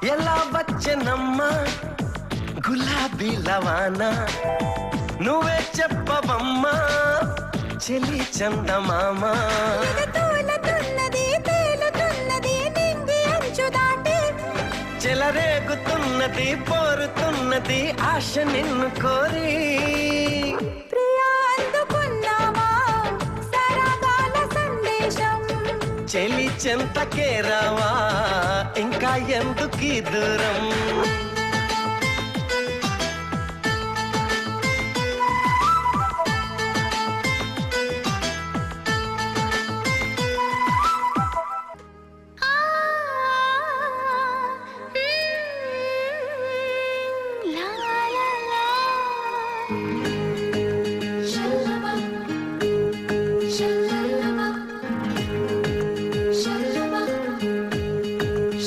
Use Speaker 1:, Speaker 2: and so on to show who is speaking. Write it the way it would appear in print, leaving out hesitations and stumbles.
Speaker 1: ఎలా వచ్చనమ్మా గులాబీ లవానా నువ్వే చెప్పవమ్మా చెలి చందమామ చెలరేగుతున్నది పోరుతున్నది ఆశ నిన్ను కోరి చెలి చెంతకే రావా ఇంకా ఎందుకీ దూరం